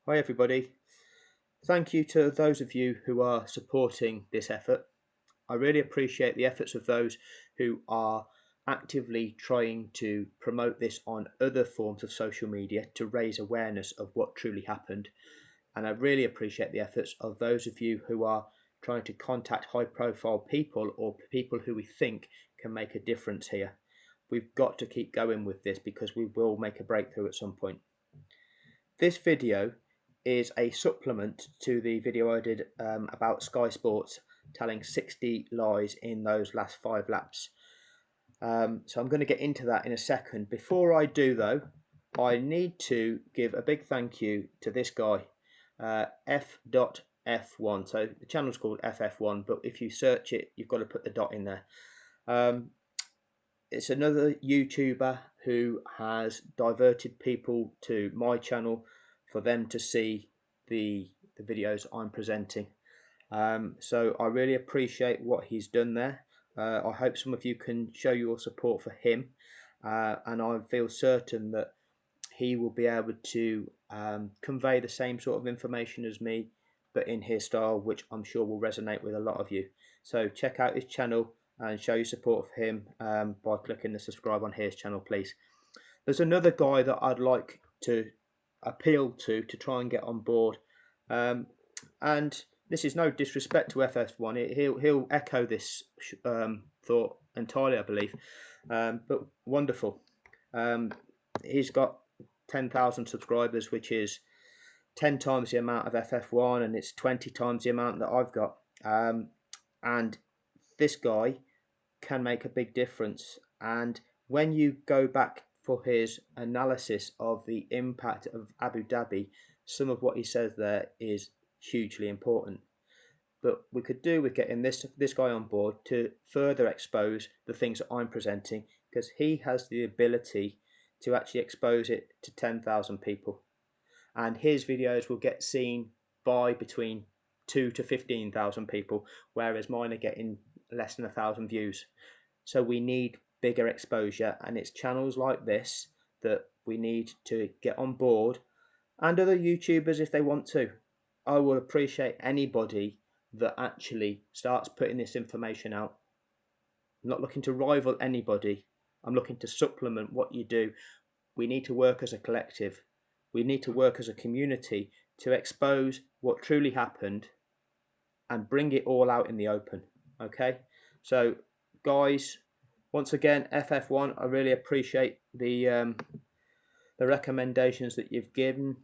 Hi everybody. Thank you to those of you who are supporting this effort. I really appreciate the efforts of those who are actively trying to promote this on other forms of social media to raise awareness of what truly happened. And I really appreciate the efforts of those of you who are trying to contact high profile people or people who we think can make a difference here. We've got to keep going with this because we will make a breakthrough at some point. This video is a supplement to the video I did about Sky Sports telling 60 lies in those last 5 laps. So I'm going to get into that in a second. Before I do though, I need to give a big thank you to this guy, F.F1. So the channel's called FF1, but if you search it, you've got to put the dot in there. It's another YouTuber who has diverted people to my channel for them to see the videos I'm presenting. So I really appreciate what he's done there. I hope some of you can show your support for him, and I feel certain that he will be able to convey the same sort of information as me, but in his style, which I'm sure will resonate with a lot of you. So check out his channel and show your support for him by clicking the subscribe on his channel, please. There's another guy that I'd like to appeal to try and get on board, and this is no disrespect to FS1. He'll echo this thought entirely, I believe, but wonderful. He's got 10,000 subscribers, which is 10 times the amount of FF1, and it's 20 times the amount that I've got. And this guy can make a big difference. And when you go back for his analysis of the impact of Abu Dhabi, some of what he says there is hugely important. But we could do with getting this guy on board to further expose the things that I'm presenting, because he has the ability to actually expose it to 10,000 people, and his videos will get seen by between 2 to 15,000 people, whereas mine are getting less than 1,000 views. So we need bigger exposure, and it's channels like this that we need to get on board, and other YouTubers if they want to. I will appreciate anybody that actually starts putting this information out. I'm not looking to rival anybody. I'm looking to supplement what you do. We need to work as a collective. We need to work as a community to expose what truly happened and bring it all out in the open. Okay, so guys, once again, FF1, I really appreciate the recommendations that you've given.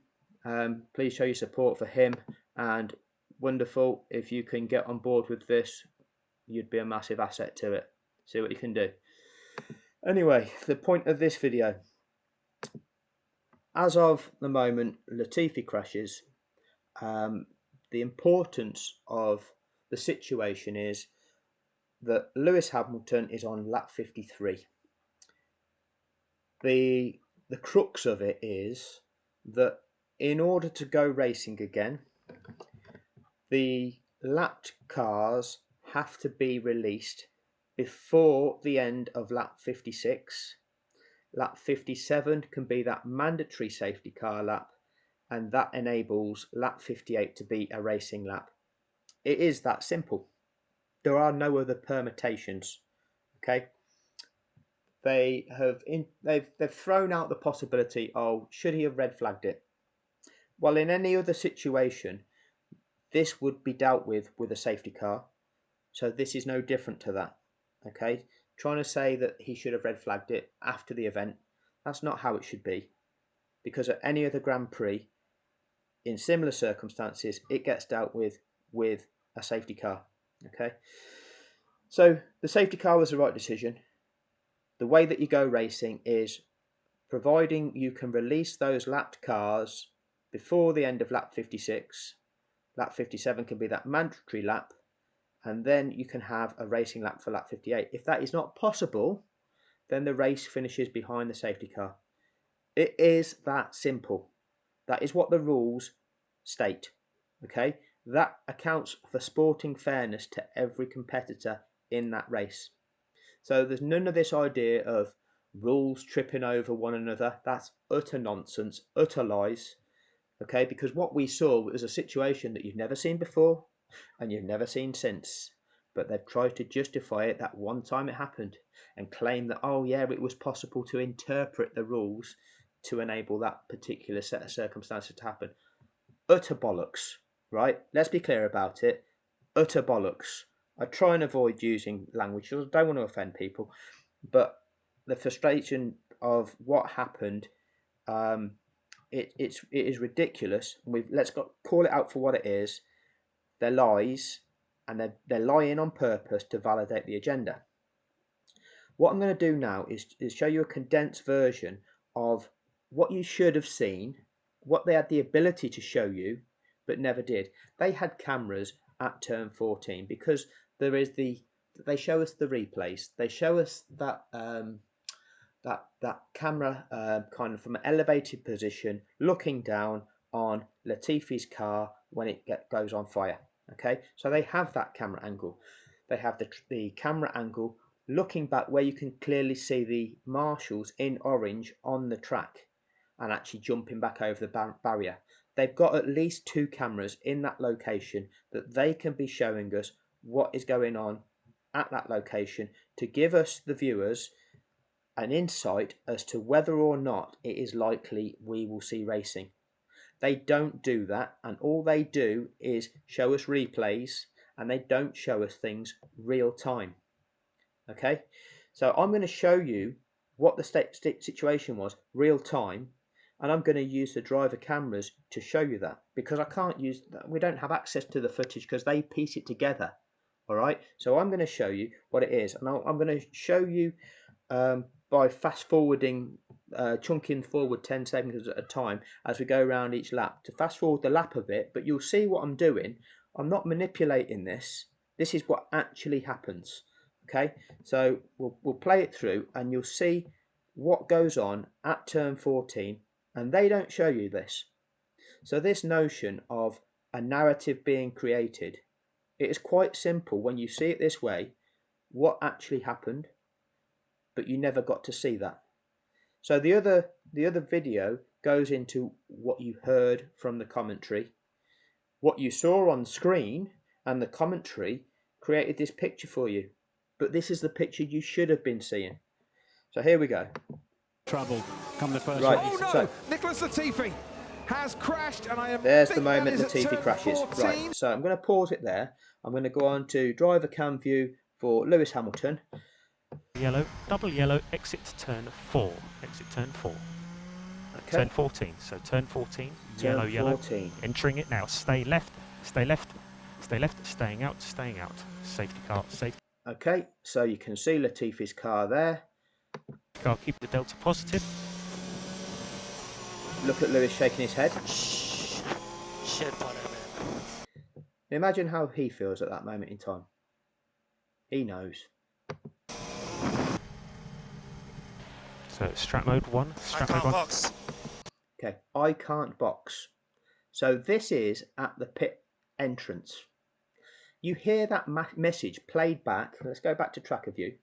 Please show your support for him, and wonderful if you can get on board with this. You'd be a massive asset to it. See what you can do. Anyway, the point of this video, as of the moment Latifi crashes, the importance of the situation is that Lewis Hamilton is on lap 53. The crux of it is that in order to go racing again, the lapped cars have to be released before the end of lap 56. Lap 57 can be that mandatory safety car lap, and that enables lap 58 to be a racing lap. It is that simple. There are no other permutations. Okay, they've thrown out the possibility, oh, should he have red flagged it? Well, in any other situation, this would be dealt with a safety car, so this is no different to that. Okay, trying to say that he should have red flagged it after the event, that's not how it should be, because at any other Grand Prix in similar circumstances it gets dealt with a safety car. Okay, so the safety car was the right decision. The way that you go racing is providing you can release those lapped cars before the end of lap 56. Lap 57 can be that mandatory lap, and then you can have a racing lap for lap 58. If that is not possible, then the race finishes behind the safety car. It is that simple. That is what the rules state. Okay, that accounts for sporting fairness to every competitor in that race. So there's none of this idea of rules tripping over one another. That's utter nonsense, utter lies. Okay, because what we saw was a situation that you've never seen before and you've never seen since. But they've tried to justify it that one time it happened and claim that, oh yeah, it was possible to interpret the rules to enable that particular set of circumstances to happen. Utter bollocks, right? Let's be clear about it. Utter bollocks. I try and avoid using language. I don't want to offend people, but the frustration of what happened, it is ridiculous. Let's call it out for what it is. They're lies, and they're lying on purpose to validate the agenda. What I'm going to do now is show you a condensed version of what you should have seen, what they had the ability to show you, but never did. They had cameras at turn 14 because they show us the replays. They show us that that camera kind of from an elevated position looking down on Latifi's car when it goes on fire. Okay, so they have that camera angle. They have the camera angle looking back where you can clearly see the marshals in orange on the track and actually jumping back over the barrier. They've got at least 2 cameras in that location that they can be showing us what is going on at that location to give us, the viewers, an insight as to whether or not it is likely we will see racing. They don't do that, and all they do is show us replays, and they don't show us things real time. Okay, so I'm going to show you what the situation was real time, and I'm going to use the driver cameras to show you that, because I can't use that. We don't have access to the footage because they piece it together. All right, so I'm going to show you what it is, and I'm going to show you by fast forwarding, chunking forward 10 seconds at a time as we go around each lap to fast forward the lap a bit. But you'll see what I'm doing. I'm not manipulating this. This is what actually happens. Okay, so we'll play it through and you'll see what goes on at turn 14, and they don't show you this. So this notion of a narrative being created, it is quite simple when you see it this way. What actually happened, but you never got to see that. So the other video goes into what you heard from the commentary, what you saw on screen, and the commentary created this picture for you. But this is the picture you should have been seeing. So here we go. Trouble come the first right, race. Oh no! So, Nicholas Latifi has crashed, and I am. There's the moment Latifi crashes. 14. Right, so I'm going to pause it there. I'm going to go on to driver cam view for Lewis Hamilton. Yellow, double yellow, exit turn 4. Exit turn 4. Okay. Turn 14. So turn 14, turn yellow, 14. Yellow. Entering it now. Stay left, stay left, stay left, staying out, staying out. Safety car, safety. Okay, so you can see Latifi's car there. Car, keep the delta positive. Look at Lewis shaking his head. Shit on him, man. Imagine how he feels at that moment in time. He knows. So strap mode 1. Strap mode 1. Box. Okay, I can't box. So this is at the pit entrance. You hear that message played back. Let's go back to tracker view.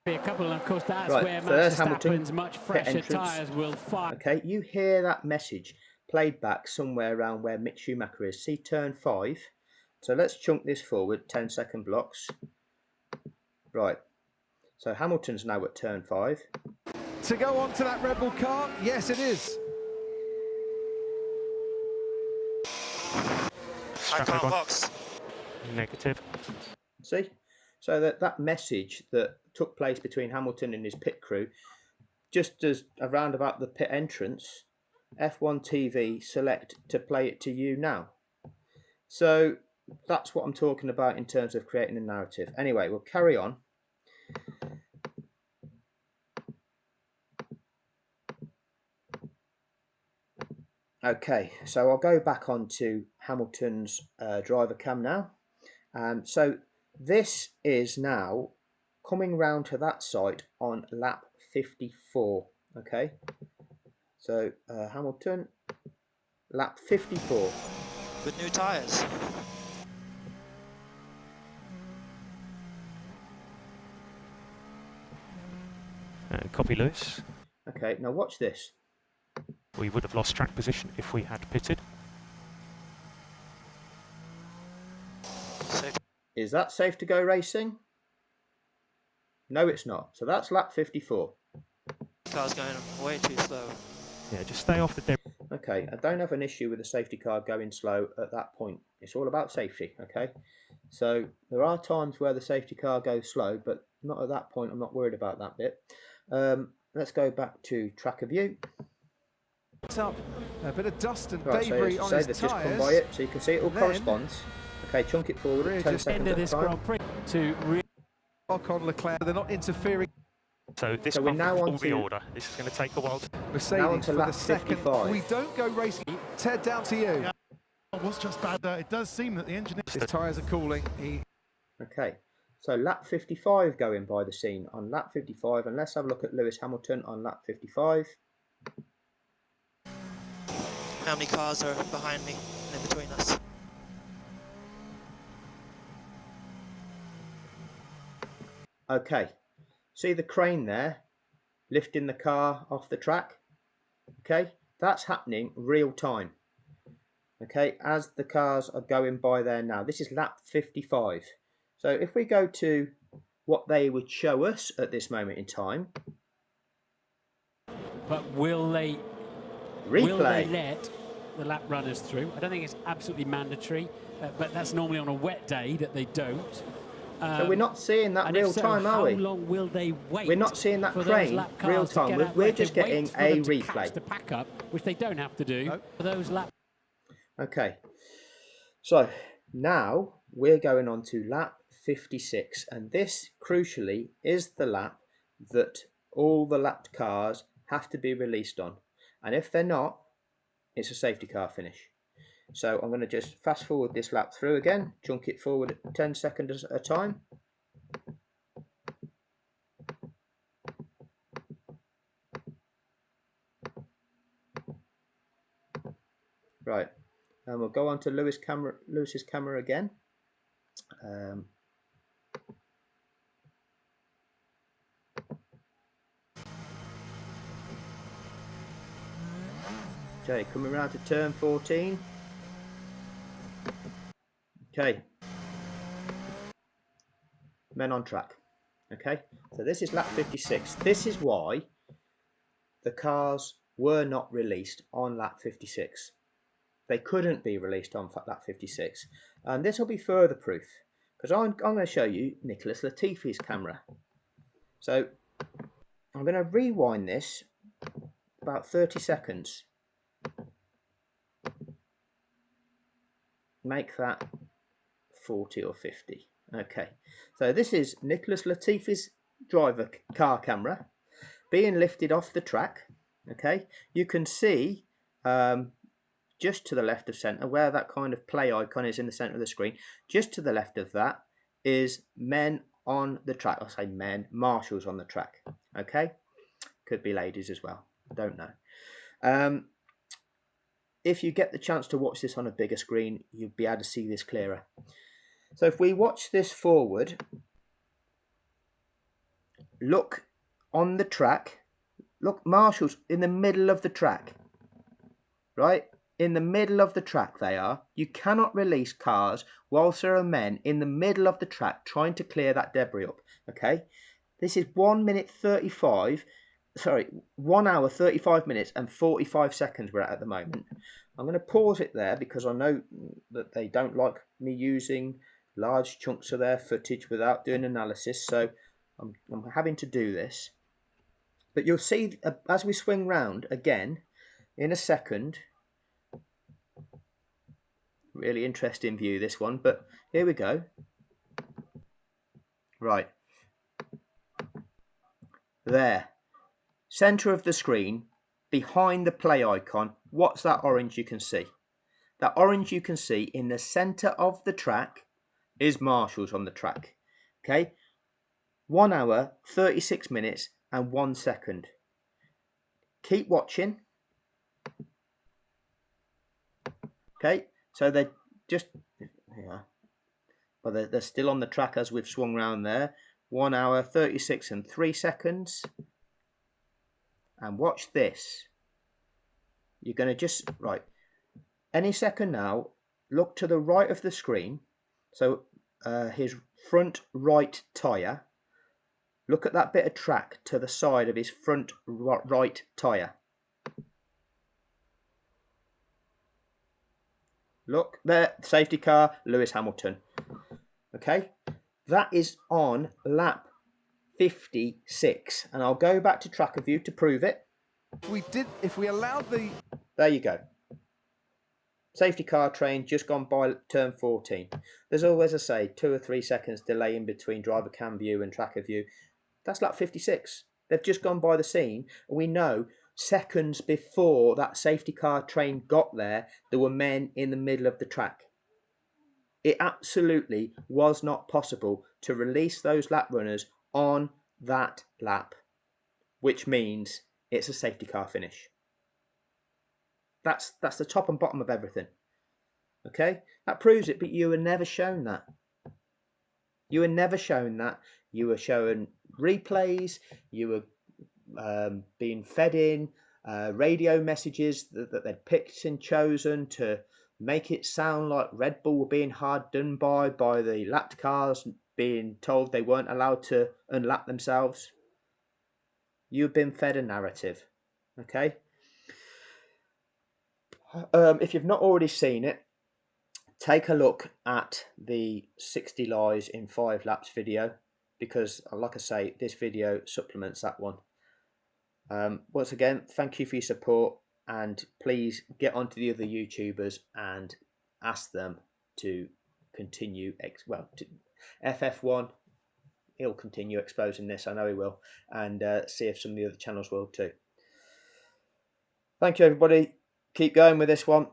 A couple, of course, that's right, where so there's Max Hamilton, much fresher tyres will fire. Okay, you hear that message played back somewhere around where Mick Schumacher is. See turn 5. So let's chunk this forward, 10-second blocks. Right, so Hamilton's now at turn 5. To go on to that Red Bull car, yes it is. I can't box. Negative. See? So that message that took place between Hamilton and his pit crew, just as around about the pit entrance, F1 TV select to play it to you now. So that's what I'm talking about in terms of creating a narrative. Anyway, we'll carry on. Okay, so I'll go back onto Hamilton's driver cam now. So this is now coming round to that site on lap 54. Okay, so Hamilton, lap 54. With new tyres. Copy Lewis. Okay, now watch this. We would have lost track position if we had pitted. Safe. Is that safe to go racing? No, it's not. So that's lap 54. Car's going way too slow. Yeah, just stay off the debris. Okay, I don't have an issue with the safety car going slow at that point. It's all about safety, okay? So there are times where the safety car goes slow, but not at that point. I'm not worried about that bit. Let's go back to tracker view. Up a bit of dust and Right, debris so on say his they've just come tyres. by it, so you can see it all Then- corresponds. Okay, chunk it forward at 10 just seconds End of at a this time. Grand Prix to Ocon, Leclerc, they're not interfering. So this So we're one now will on be to- order. This is going to take a while. Mercedes to for lap the second. 55. We don't go racing. Ted, down to you. Yeah. What's just bad, it does seem that the engineer... His tyres are cooling. Okay, so lap 55 going by the scene on lap 55, and let's have a look at Lewis Hamilton on lap 55. How many cars are behind me and in between us? Okay, see the crane there lifting the car off the track? Okay, that's happening real time. Okay, as the cars are going by there now. This is lap 55. So if we go to what they would show us at this moment in time, But will they replay. let the lap runners through? I don't think it's absolutely mandatory, but that's normally on a wet day that they don't. So we're not seeing that And real if so, time, are we? How long will they wait? We're not seeing that for those crane lap real cars to time. get We're, out we're there? just They getting wait for a them to replay. catch the pack up, which they don't have to do. Nope. For those lap. Okay, so now we're going on to lap 56, and this crucially is the lap that all the lapped cars have to be released on, and if they're not, it's a safety car finish. So I'm going to just fast forward this lap through again, chunk it forward at 10 seconds at a time. Right, and we'll go on to Lewis's camera again. Okay, coming around to turn 14. Okay, men on track. Okay, so this is lap 56. This is why the cars were not released on lap 56. They couldn't be released on lap 56, and this will be further proof because I'm going to show you Nicholas Latifi's camera. So I'm going to rewind this about 30 seconds. Make that 40 or 50. Okay, so this is Nicholas Latifi's driver car camera being lifted off the track. Okay, you can see just to the left of center where that kind of play icon is in the center of the screen. Just to the left of that is men on the track. I'll say men, marshals on the track. Okay, could be ladies as well, don't know. If you get the chance to watch this on a bigger screen, you'll be able to see this clearer. So if we watch this forward, look on the track, look, marshals in the middle of the track, right? In the middle of the track they are. You cannot release cars whilst there are men in the middle of the track trying to clear that debris up, okay? This is 1 hour, 35 minutes and 45 seconds we're at the moment. I'm going to pause it there because I know that they don't like me using large chunks of their footage without doing analysis, so I'm having to do this. But you'll see as we swing round again in a second. Really interesting view, this one, but here we go. Right. There. Center of the screen, behind the play icon, what's that orange you can see? That orange you can see in the center of the track is marshals on the track. Okay? 1 hour, 36 minutes and 1 second. Keep watching. Okay, so they're just, yeah, but they're still on the track as we've swung round there. 1 hour, 36 and 3 seconds. And watch this. you're going to just, right, any second now, look to the right of the screen. So his front right tyre. Look at that bit of track to the side of his front right tyre. Look there, safety car, Lewis Hamilton. Okay, that is on lap 56, and I'll go back to track of view to prove it. If we allowed the... There you go. Safety car train just gone by turn 14. There's always, as I say, 2 or 3 seconds delay in between driver cam view and track of view. That's lap 56. They've just gone by the scene, and we know seconds before that safety car train got there were men in the middle of the track. It absolutely was not possible to release those lap runners on that lap, which means it's a safety car finish. That's the top and bottom of everything. Okay, that proves it, but you were never shown that. You were never shown that. You were shown replays. You were being fed in radio messages that they'd picked and chosen to make it sound like Red Bull were being hard done by the lapped cars being told they weren't allowed to unlap themselves. You've been fed a narrative. Okay. If you've not already seen it, take a look at the 60 lies in 5 laps video, because like I say, this video supplements that one. Once again, thank you for your support, and please get onto the other YouTubers and ask them to continue, FF1, he'll continue exposing this, I know he will, and see if some of the other channels will too. Thank you everybody, keep going with this one.